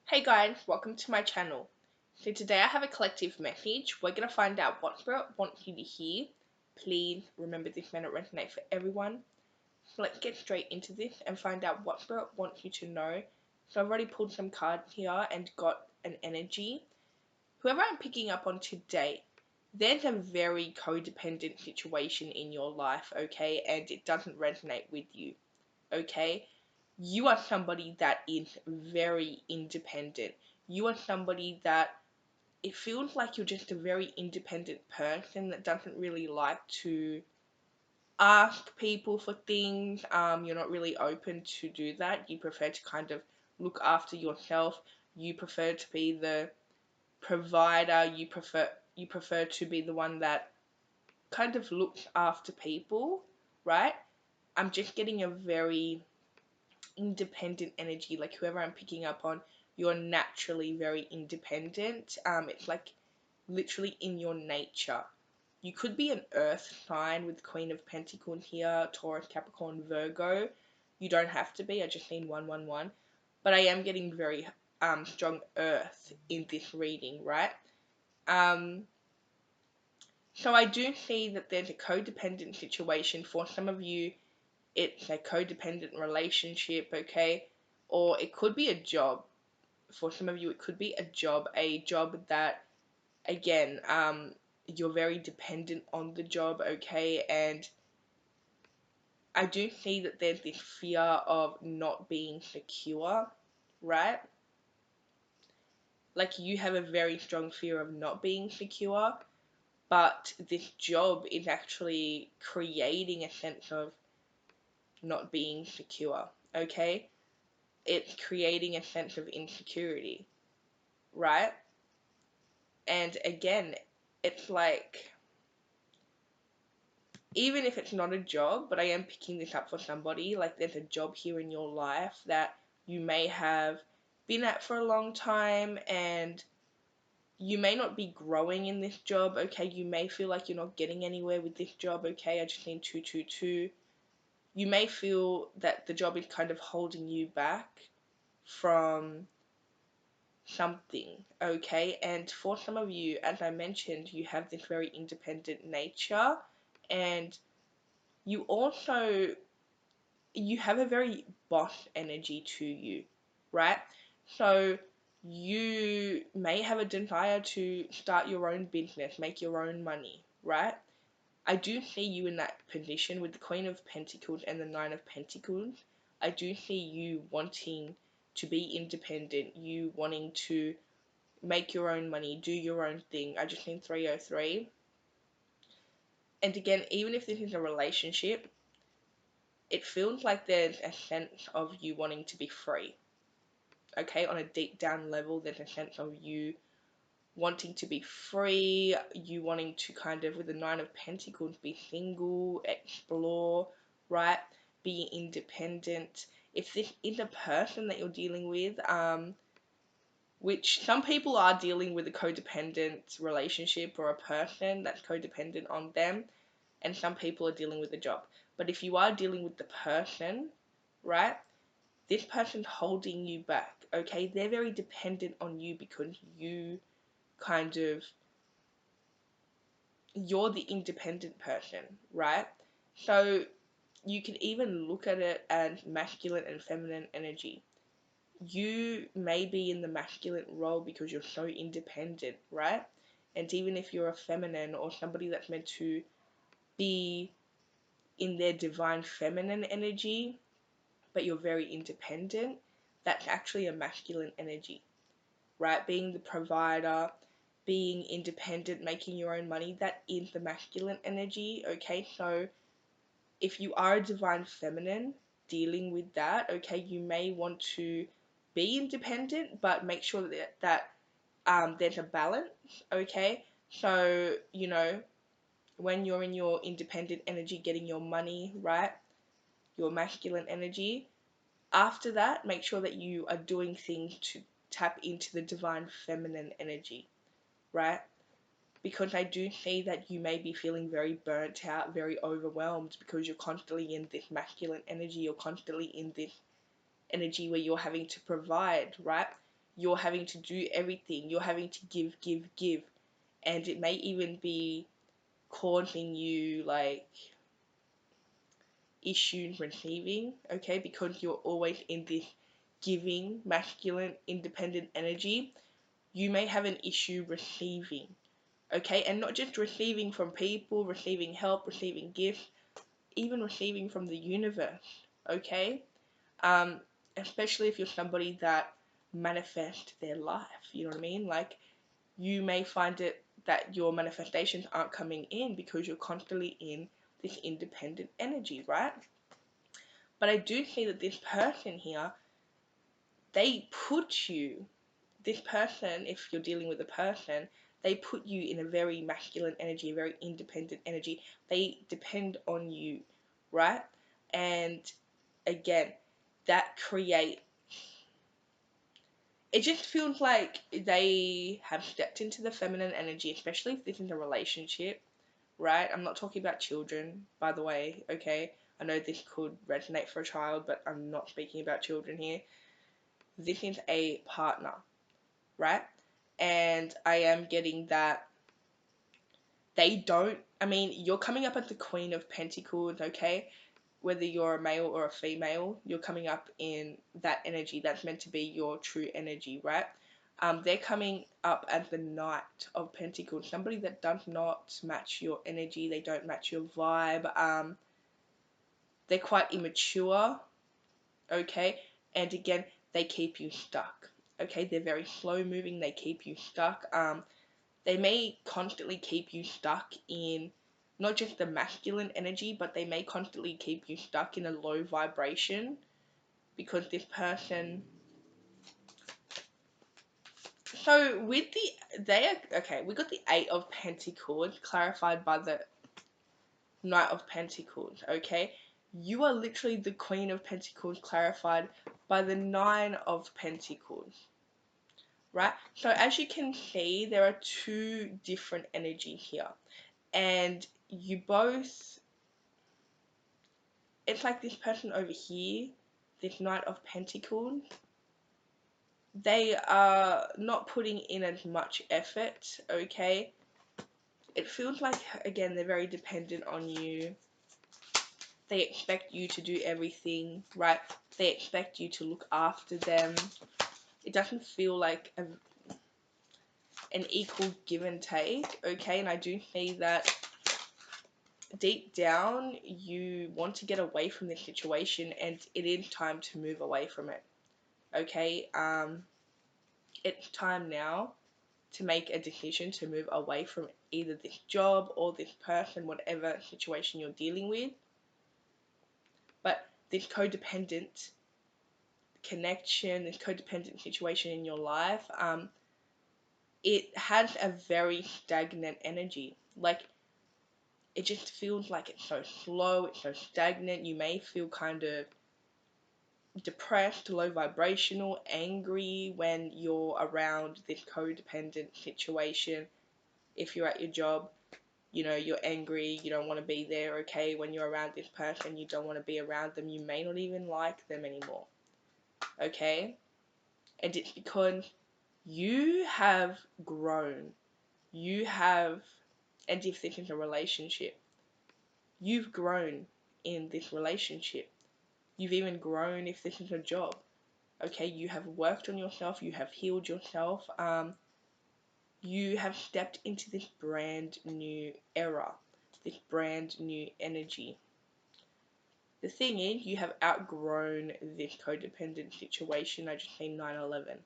Hey guys, welcome to my channel. So today I have a collective message. We're going to find out what Spirit wants you to hear. Please remember this may not resonate for everyone. So let's get straight into this and find out what Spirit wants you to know. So I've already pulled some cards here and got an energy. Whoever I'm picking up on today, there's a very codependent situation in your life, okay? And it doesn't resonate with you, okay? You are somebody that is very independent. You are somebody that it feels like you're just a very independent person that doesn't really like to ask people for things. You're not really open to do that. You prefer to kind of look after yourself. You prefer to be the provider. You prefer to be the one that kind of looks after people, right? I'm just getting a very independent energy, like whoever I'm picking up on, you're naturally very independent. It's like literally in your nature. You could be an earth sign with Queen of Pentacles here, Taurus, Capricorn, Virgo. You don't have to be, I just seen 111. But I am getting very strong earth in this reading, right? Um, so I do see that there's a codependent situation for some of you. It's a codependent relationship, okay? Or it could be a job. For some of you, it could be a job that, again, you're very dependent on the job, okay? And I do see that there's this fear of not being secure, right? Like you have a very strong fear of not being secure, but this job is actually creating a sense of not being secure, okay? It's creating a sense of insecurity, right? And again, it's like, even if it's not a job, but I am picking this up for somebody, like there's a job here in your life that you may have been at for a long time and you may not be growing in this job, okay? You may feel like you're not getting anywhere with this job, okay? I just need 222. You may feel that the job is kind of holding you back from something, okay? And for some of you, as I mentioned, you have this very independent nature, and you also you have a very boss energy to you, right? So you may have a desire to start your own business, make your own money, right? I do see you in that position with the Queen of Pentacles and the Nine of Pentacles. I do see you wanting to be independent, you wanting to make your own money, do your own thing. I just need 303. And again, even if this is a relationship, it feels like there's a sense of you wanting to be free. Okay, on a deep down level, there's a sense of you wanting to be free, you wanting to kind of, with the Nine of Pentacles, be single, explore, right? Be independent. If this is a person that you're dealing with, which some people are dealing with a codependent relationship or a person that's codependent on them, and some people are dealing with a job. But if you are dealing with the person, right, this person's holding you back, okay? They're very dependent on you because you kind of, you're the independent person, right? So you can even look at it as masculine and feminine energy. You may be in the masculine role because you're so independent, right? And even if you're a feminine or somebody that's meant to be in their divine feminine energy, but you're very independent, that's actually a masculine energy, right? Being the provider, being independent, making your own money, that is the masculine energy, okay? So if you are a divine feminine dealing with that, okay, you may want to be independent, but make sure that there's a balance, okay? So, when you're in your independent energy, getting your money, right? Your masculine energy. After that, make sure that you are doing things to tap into the divine feminine energy, right? Because I do see that you may be feeling very burnt out, very overwhelmed because you're constantly in this masculine energy, you're constantly in this energy where you're having to provide, right? you're having to do everything, you're having to give, and it may even be causing you like issues receiving, okay, because you're always in this giving, masculine, independent energy. You may have an issue receiving, okay, and not just receiving from people, receiving help, receiving gifts, even receiving from the universe, okay. um Especially if you're somebody that manifests their life, you know what I mean, like you may find it that your manifestations aren't coming in because you're constantly in this independent energy, right? But I do see that this person here, they put you, this person, if you're dealing with a person, they put you in a very masculine energy, a very independent energy. They depend on you, right? And again, that create, it just feels like they have stepped into the feminine energy, especially if this is a relationship, right? I'm not talking about children, by the way, okay? I know this could resonate for a child, but I'm not speaking about children here. This is a partner, right? And I am getting that they don't, I mean, you're coming up as the Queen of Pentacles, okay? Whether you're a male or a female, you're coming up in that energy. That's meant to be your true energy, right? They're coming up as the Knight of Pentacles, somebody that does not match your energy, they don't match your vibe. They're quite immature, okay? And again, they keep you stuck, okay? They're very slow moving, they keep you stuck. They may constantly keep you stuck in not just the masculine energy, but they may constantly keep you stuck in a low vibration because this person. So with they are, okay, we got the Eight of Pentacles clarified by the Knight of Pentacles, okay? You are literally the Queen of Pentacles clarified by the Nine of Pentacles, right? So as you can see, there are two different energies here. And you both, it's like this person over here, this Knight of Pentacles, they are not putting in as much effort, okay? It feels like, again, they're very dependent on you. They expect you to do everything, right? They expect you to look after them. It doesn't feel like an equal give and take, okay? And I do see that deep down you want to get away from this situation, and it is time to move away from it, okay? It's time now to make a decision to move away from either this job or this person, whatever situation you're dealing with. But this codependent connection, this codependent situation in your life, it has a very stagnant energy. Like, it just feels like it's so slow, it's so stagnant. You may feel kind of depressed, low vibrational, angry when you're around this codependent situation. If you're at your job, you know, you're angry, you don't want to be there, okay? When you're around this person, you don't want to be around them, you may not even like them anymore, okay? And it's because you have grown. You have, and if this is a relationship, you've grown in this relationship. You've even grown if this is a job. Okay, you have worked on yourself, you have healed yourself, you have stepped into this brand new era, this brand new energy. The thing is, you have outgrown this codependent situation. I just say 9/11.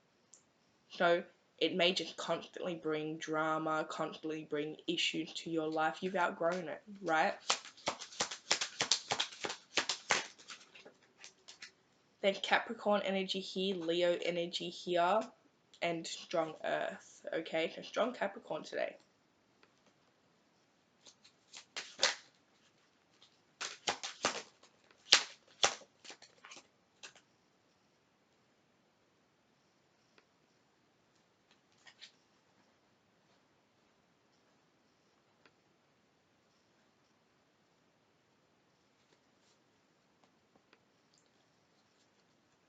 So it may just constantly bring drama, constantly bring issues to your life. You've outgrown it, right? Then Capricorn energy here, Leo energy here, and strong Earth. Okay, so strong Capricorn today.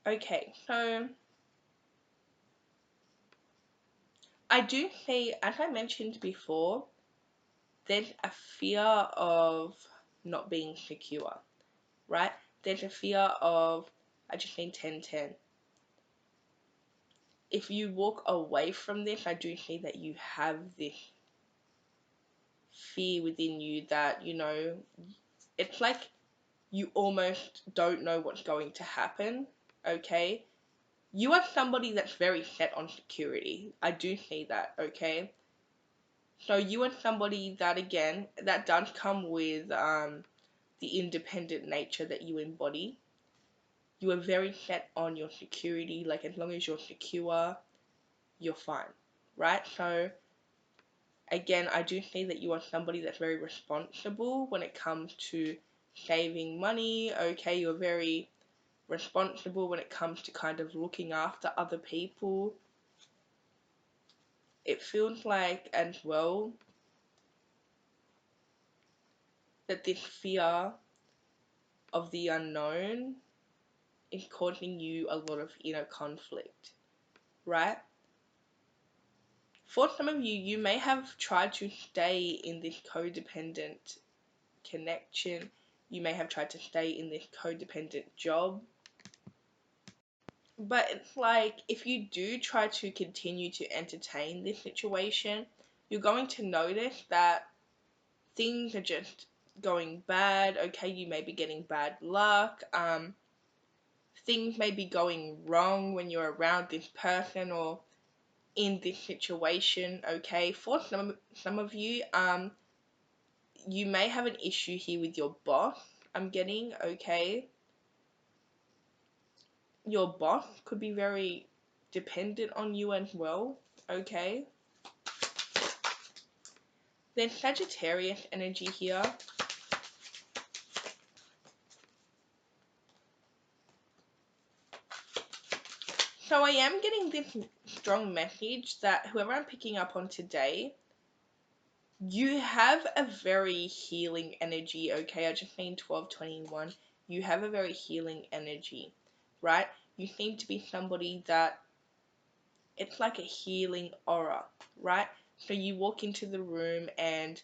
Okay, so I do see, as I mentioned before, there's a fear of not being secure, right? There's a fear of, I just need 10-10. If you walk away from this, I do see that you have this fear within you that, it's like you almost don't know what's going to happen, okay? You are somebody that's very set on security. I do see that, okay? So you are somebody that, again, that does come with the independent nature that you embody. You are very set on your security, like as long as you're secure, you're fine, right? So again, I do see that you are somebody that's very responsible when it comes to saving money, okay? You're very responsible when it comes to kind of looking after other people. It feels like as well that this fear of the unknown is causing you a lot of inner conflict, right? For some of you, you may have tried to stay in this codependent connection. You may have tried to stay in this codependent job. But it's like if you do try to continue to entertain this situation, you're going to notice that things are just going bad. Okay, you may be getting bad luck. Things may be going wrong when you're around this person or in this situation. Okay, for some of you, you may have an issue here with your boss. I'm getting, okay, your boss could be very dependent on you as well. Okay, there's Sagittarius energy here. So I am getting this strong message that whoever I'm picking up on today, you have a very healing energy, okay? I just mean 1221. You have a very healing energy, right? You seem to be somebody that it's like a healing aura, right? So you walk into the room and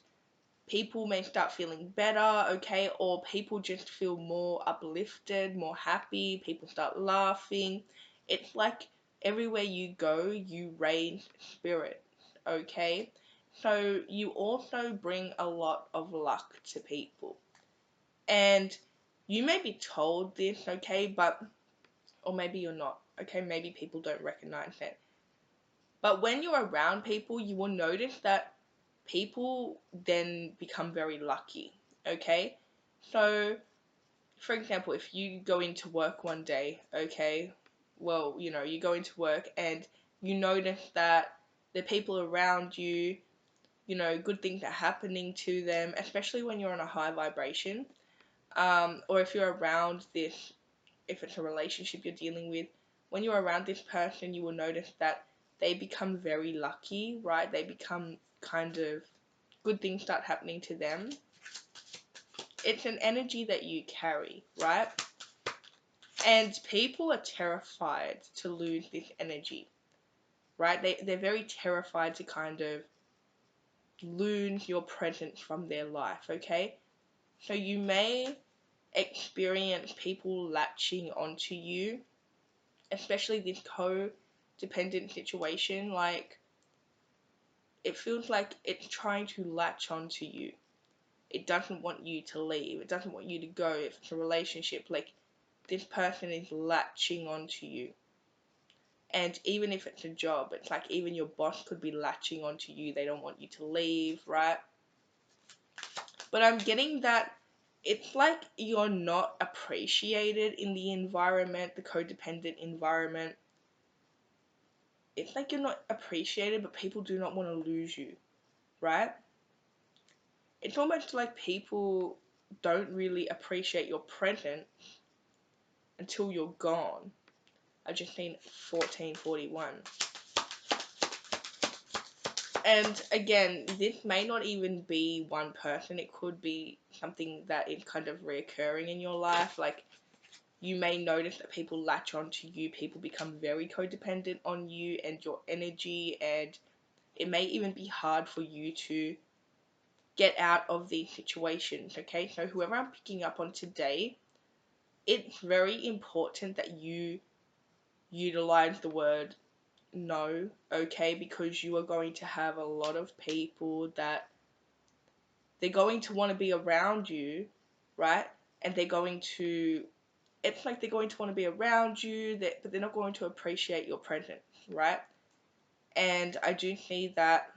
people may start feeling better, okay? Or people just feel more uplifted, more happy, people start laughing. It's like everywhere you go, you raise spirit, okay? So you also bring a lot of luck to people. And you may be told this, okay, but, or maybe you're not, okay? Maybe people don't recognize it. But when you're around people, you will notice that people then become very lucky, okay? So, for example, if you go into work one day, okay, well, you go into work and you notice that the people around you, good things are happening to them, especially when you're on a high vibration, or if you're around this, if it's a relationship you're dealing with, when you're around this person, you will notice that they become very lucky, right? They become kind of, good things start happening to them. It's an energy that you carry, right? And people are terrified to lose this energy, right? They're very terrified to kind of lose your presence from their life, okay? So you may experience people latching onto you, especially this codependent situation. Like, it feels like it's trying to latch onto you. It doesn't want you to leave. It doesn't want you to go. If it's a relationship, like, this person is latching onto you. And even if it's a job, it's like even your boss could be latching onto you. They don't want you to leave, right? But I'm getting that it's like you're not appreciated in the environment, the codependent environment. It's like you're not appreciated, but people do not want to lose you, right? It's almost like people don't really appreciate your presence until you're gone. I've just seen 1441. And again, this may not even be one person. It could be something that is kind of reoccurring in your life. Like, you may notice that people latch onto you. People become very codependent on you and your energy. And it may even be hard for you to get out of these situations, okay? So whoever I'm picking up on today, it's very important that you utilize the word no, okay? Because you are going to have a lot of people that they're going to want to be around you, right? And they're going to, it's like they're going to want to be around you, but they're not going to appreciate your presence, right? And I do see that,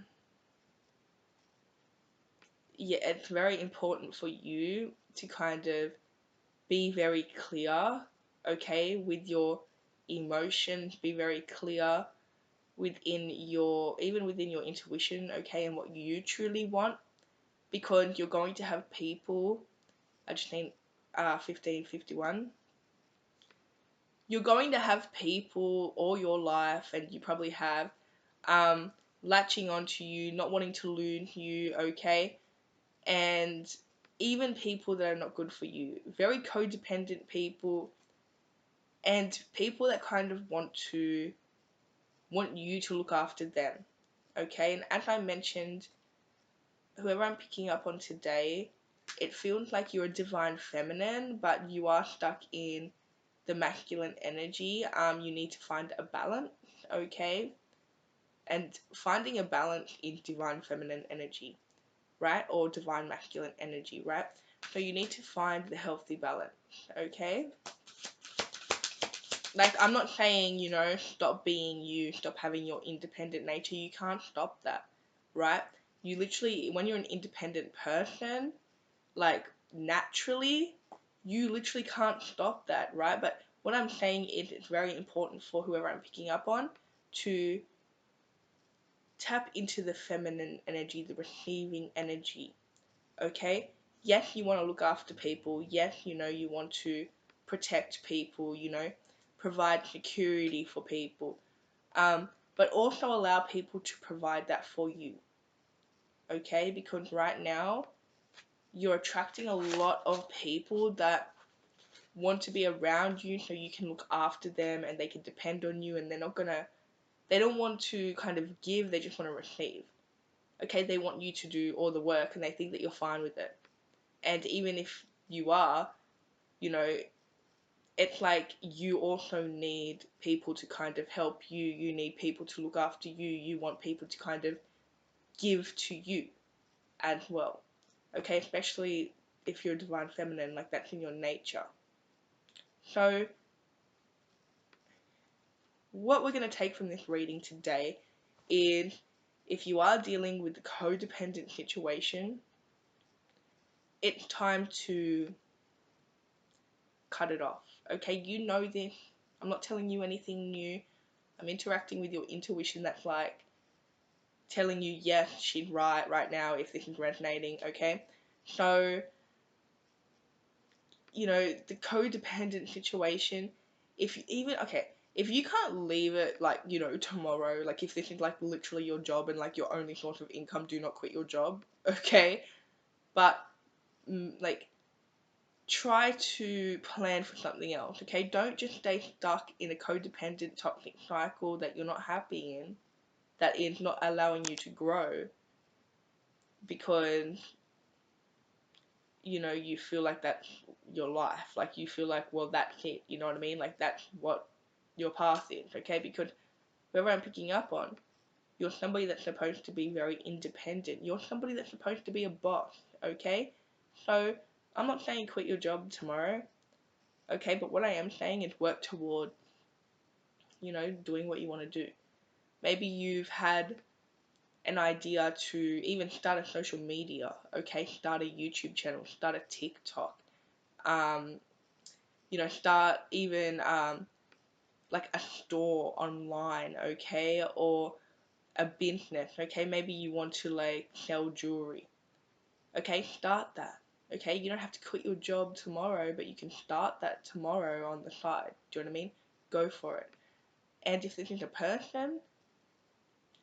yeah, it's very important for you to kind of be very clear, okay, with your emotions, be very clear even within your intuition, okay, and what you truly want, because you're going to have people, I just think 1551, you're going to have people all your life, and you probably have, um, latching onto you, not wanting to lose you, okay, and even people that are not good for you, very codependent people, and people that kind of want you to look after them, okay? And as I mentioned, whoever I'm picking up on today, it feels like you're a divine feminine, but you are stuck in the masculine energy. You need to find a balance, okay? And finding a balance in divine feminine energy, right? Or divine masculine energy, right? So you need to find the healthy balance, okay? Like, I'm not saying, stop being you, stop having your independent nature. You can't stop that, right? You literally, when you're an independent person, like, naturally, you literally can't stop that, right? But what I'm saying is it's very important for whoever I'm picking up on to tap into the feminine energy, the receiving energy, okay? Yes, you want to look after people. Yes, you want to protect people, provide security for people. But also allow people to provide that for you, okay? Because right now, you're attracting a lot of people that want to be around you so you can look after them and they can depend on you, and they don't want to kind of give, they just want to receive. Okay, they want you to do all the work and they think that you're fine with it. And even if you are, you know, it's like you also need people to kind of help you. You need people to look after you. You want people to kind of give to you as well. Okay, especially if you're divine feminine, like that's in your nature. So, what we're going to take from this reading today is, if you are dealing with the codependent situation, it's time to cut it off. Okay, you know this. I'm not telling you anything new. I'm interacting with your intuition that's like telling you, yes, she's right now, if this is resonating, okay? So, the codependent situation, if you can't leave it, like, tomorrow, like, if this is, like, literally your job and, like, your only source of income, do not quit your job, okay? But, like, try to plan for something else, okay? Don't just stay stuck in a codependent toxic cycle that you're not happy in, that is not allowing you to grow, because you feel like that's your life. Like, you feel like, well, that's it, you know what I mean? Like, that's what your path is, okay? Because whoever I'm picking up on, you're somebody that's supposed to be very independent. You're somebody that's supposed to be a boss, okay? So, I'm not saying quit your job tomorrow, okay? But what I am saying is work toward, doing what you want to do. Maybe you've had an idea to even start a social media, okay? Start a YouTube channel, start a TikTok, start even like a store online, okay? Or a business, okay? Maybe you want to like sell jewelry, okay? Start that, okay? You don't have to quit your job tomorrow, but you can start that tomorrow on the side. Do you know what I mean? Go for it. And if this is a person,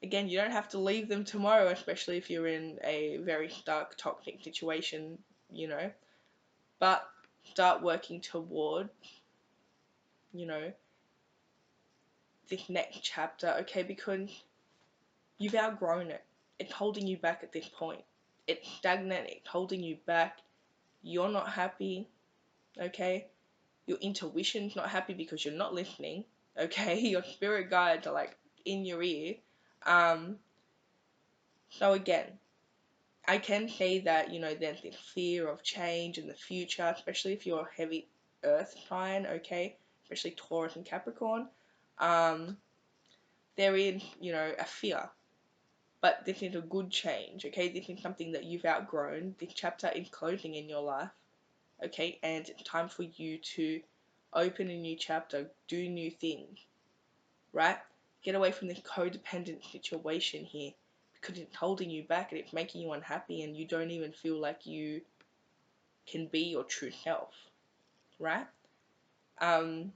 again, you don't have to leave them tomorrow, especially if you're in a very stuck, toxic situation, but start working toward, you know, this next chapter, okay? Because you've outgrown it. It's holding you back at this point. It's stagnant, it's holding you back. You're not happy, okay? Your intuition's not happy because you're not listening, okay? Your spirit guides are like in your ear. So again, I can say that, there's this fear of change in the future, especially if you're a heavy earth sign, okay? Especially Taurus and Capricorn. There is, a fear. But this is a good change, okay? This is something that you've outgrown. This chapter is closing in your life, okay? And it's time for you to open a new chapter, do new things, right? Get away from this codependent situation here because it's holding you back and it's making you unhappy and you don't even feel like you can be your true self, right? I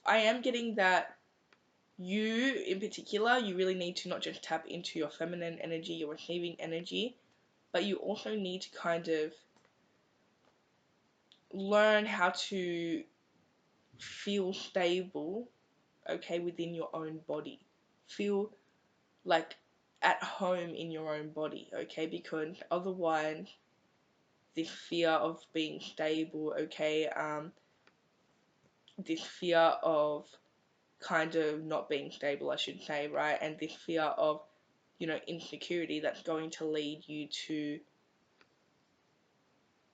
am getting that you, in particular, you really need to not just tap into your feminine energy, your receiving energy, but you also need to kind of learn how to feel stable, okay, within your own body. Feel like at home in your own body, okay, because otherwise this fear of being stable, okay, this fear of kind of not being stable, I should say, right, and this fear of, insecurity, that's going to lead you to,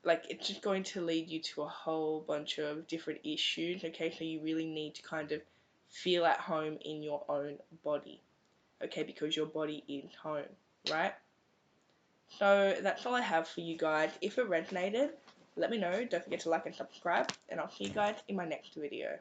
like, it's just going to lead you to a whole bunch of different issues, okay, so you really need to kind of feel at home in your own body, okay, because your body is home, right? So that's all I have for you guys. If it resonated, let me know. Don't forget to like and subscribe, and I'll see you guys in my next video.